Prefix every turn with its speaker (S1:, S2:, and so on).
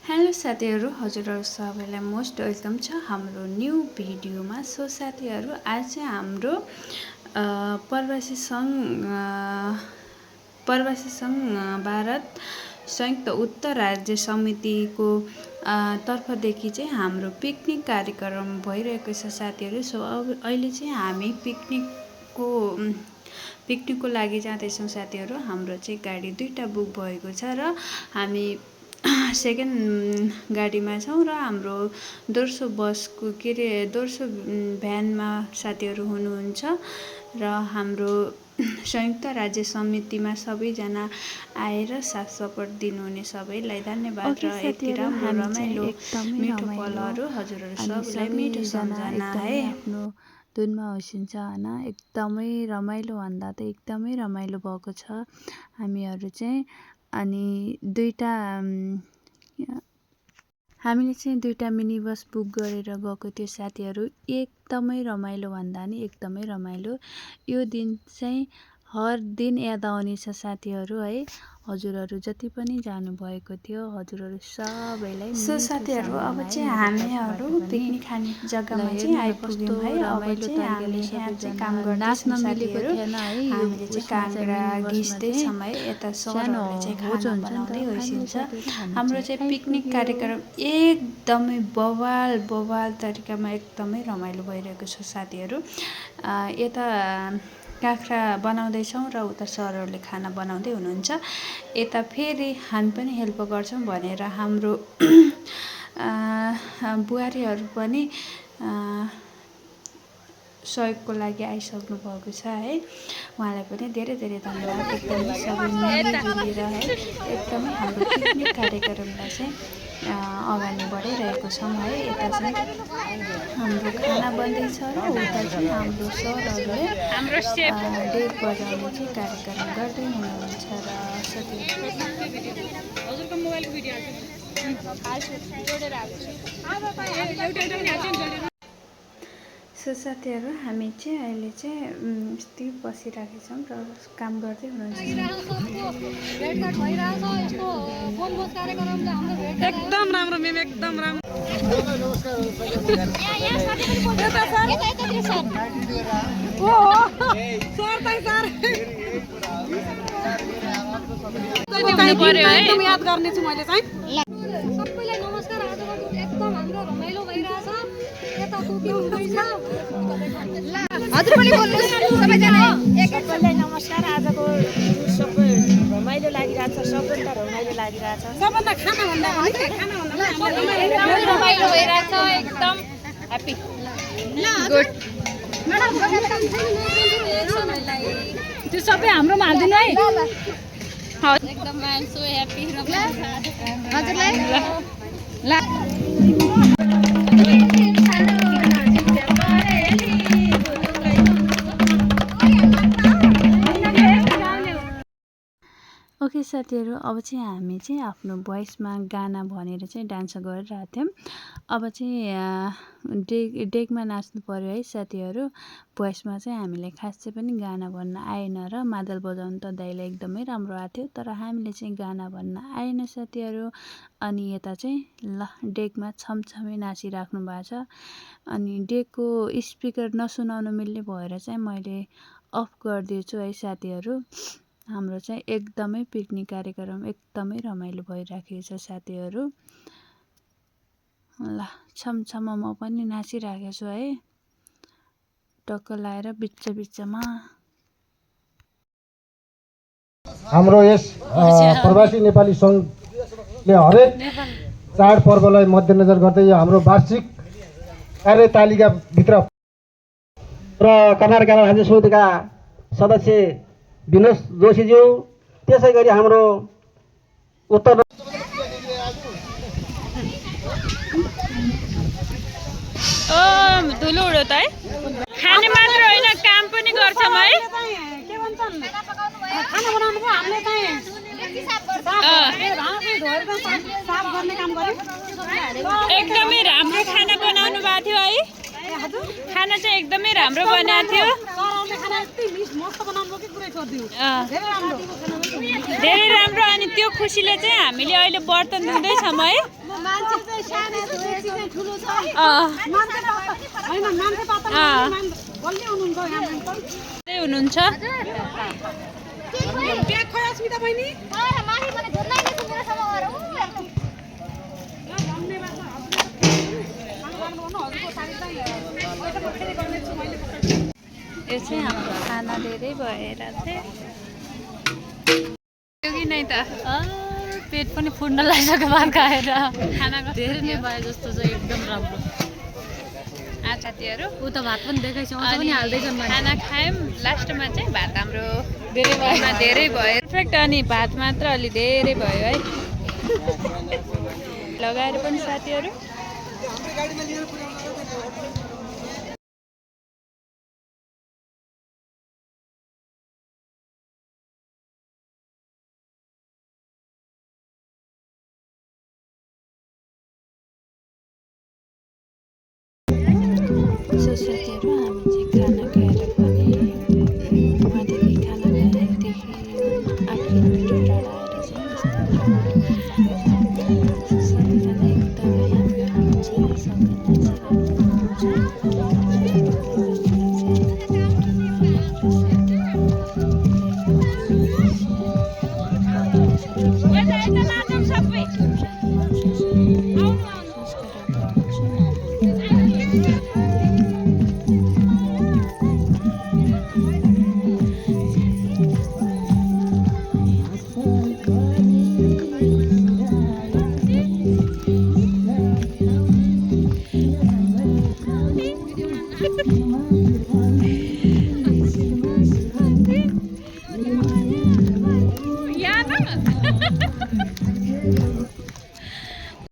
S1: Hello साथीहरू, हजुरहरू सबैलाई most welcome छ हाम्रो न्यू भिडियोमा। सो साथीहरू, आज चाहिँ हाम्रो प्रवासी सङ्घ भारत संयुक्त उत्तर राज्य समितिको तर्फदेखि चाहिँ हाम्रो पिकनिक कार्यक्रम भइरहेको छ साथीहरू। सो अब अहिले चाहिँ हामी पिकनिकको लागि जाँदैछौँ साथीहरू। हाम्रो चाहिँ गाडी 2टा बुक भएको छ र हामी सेकेन्ड गाडीमा छौँ र हाम्रो दोस्रो बसको दोस्रो भ्यानमा साथीहरू हुनुहुन्छ र हाम्रो संयुक्त राज्य समितिमा सबैजना आएर साथ सपोर्ट दिनुहुने सबैलाई धन्यवाद। र यति राम्रो रमाइलो मिठो पलहरू हजुरहरू सबैलाई मिठो सम्झना है
S2: आफ्नो धुनमा होसिन्छ होइन। एकदमै रमाइलो भन्दा त एकदमै रमाइलो भएको छ हामीहरू चाहिँ। अनि हामीले चाहिँ 2टा मिनी बस बुक गरेर गएको थियो साथीहरू। एकदमै रमाइलो भन्दा नि एकदमै रमाइलो। यो दिन चाहिँ हर दिन याद आउने छ साथीहरू है। हजुरहरू जति पनि जानुभएको थियो हजुरहरू सबैलाई।
S1: सो साथीहरू, अब चाहिँ हामीहरू पिकनिक खाने जग्गामा चाहिँ आइपुग्यौँ है। अब चाहिँ हामी यहाँ चाहिँ काम गर्दैछौँ साथीहरू। हामीले चाहिँ काँक्रा घिच्दैछौँ है। यता सरहरूले चाहिँ खाना बनाउँदै होइसिन्छ। हाम्रो चाहिँ पिकनिक कार्यक्रम एकदमै बवाल तरिकामा एकदमै रमाइलो भइरहेको छ साथीहरू। यता काँक्रा बनाउँदैछौँ र उता सरहरूले खाना बनाउँदै हुनुहुन्छ। यता फेरि हामी पनि हेल्प गर्छौँ भनेर हाम्रो बुहारीहरू पनि सहयोगको लागि आइसक्नु भएको छ है। उहाँलाई पनि धेरै धेरै धन्यवाद। एकदमै सबै मिलिजुलेर है एकदमै हाम्रो पिकनिक कार्यक्रमलाई चाहिँ अगाडि बढाइरहेको छौँ है। यता चाहिँ हाम्रो खाना बन्दैछ र उता चाहिँ हाम्रो सरहरूले डेक बजाउने चाहिँ कार्यक्रम गर्दै हुनुहुन्छ र
S3: हजुरको मोबाइलको भिडियो
S1: सो साथीहरू, हामी चाहिँ अहिले चाहिँ यस्तै बसिरहेको छौँ र काम गर्दै हुनुहुन्छ।
S3: एकदम राम्रो मेम, एकदम राम्रो। एकदम याद गर्नेछु मैले चाहिँ।
S4: सबैलाई नमस्कार। आजको एकदम हाम्रो रमाइलो भइरहेछ। यता कुकिङ हुँदैछ। हजुर पनि बोल्नुहोस् सबैजना।
S5: सबैलाई नमस्कार। आजको सबै रमाइलो लागिरहेछ। सबभन्दा रमाइलो लागिरहेछ।
S3: सबभन्दा खाना भन्दा
S4: रमाइलो भइरहेछ। एकदम ह्याप्पी गुड।
S5: त्यो सबै हाम्रोमा हालिदिनु है।
S4: एकदम आई एम सो ह्याप्पी। हजुरलाई
S2: ओके साथीहरू, अब चाहिँ हामी चाहिँ आफ्नो भोइसमा गाना भनेर चाहिँ डान्स गरिरहेको थियौँ। अब चाहिँ डेकमा नाच्नु पर्यो है साथीहरू। भोइसमा चाहिँ हामीले खास चाहिँ पनि गाना भन्न आएन र मादल बजाउनु त दाइलाई एकदमै राम्रो आएको थियो, तर हामीले चाहिँ गाना भन्न आएन साथीहरू। अनि यता चाहिँ डेकमा छमछमै नाचिराख्नु भएको छ। अनि डेकको स्पिकर नसुनाउनु मिल्ने भएर चाहिँ मैले अफ गरिदिएछु है साथीहरू। हाम्रो चाहिँ एकदमै पिकनिक कार्यक्रम एकदमै रमाइलो भइराखेको छ साथीहरू। ल छमछम म पनि नाचिराखेको छु है, टक्क लाएर बिचमा।
S6: हाम्रो यस प्रवासी नेपाली सङ्घले हरेक चाडपर्वलाई मध्यनजर गर्दै यो हाम्रो वार्षिक कार्यतालिकाभित्र र कनार राज्य समितिका सदस्य विनोद जोशीज्यू, त्यसै गरी हाम्रो उत्तर
S5: धुलो उडो त है। खाने मात्र होइन, काम पनि गर्छौँ है।
S3: खाना बनाउनु भयो हामीले चाहिँ
S5: एकदमै राम्रो खाना बनाउनु भएको थियो है। खाना चाहिँ एकदमै राम्रो बनाएको थियो। धेरै राम्रो। अनि त्यो खुसीले चाहिँ हामीले अहिले बर्तन धुँदैछौँ है।
S3: होइन मान्छे पातल बल्ली हुनुहुन्छ यहाँ
S5: त्यही हुनुहुन्छ
S3: ब्याग खोइ अस्मिता बहिनी
S5: यो चाहिँ हाम्रो खाना धेरै भएर चाहिँ कि नै त
S2: पेट पनि फुट्न लागिसक्यो भात खाएर
S5: खानाको
S2: धेरै नै भयो जस्तो छ एकदम राम्रो
S5: साथीहरू
S2: ऊ त भात पनि देखाइछ अझ पनि हाल्दैछन्
S5: खाना खायौँ लास्टमा चाहिँ भात हाम्रो धेरै भयो पर्फेक्ट अनि भात मात्र अलि धेरै भयो है लगाएर पनि साथीहरू
S2: साथीहरू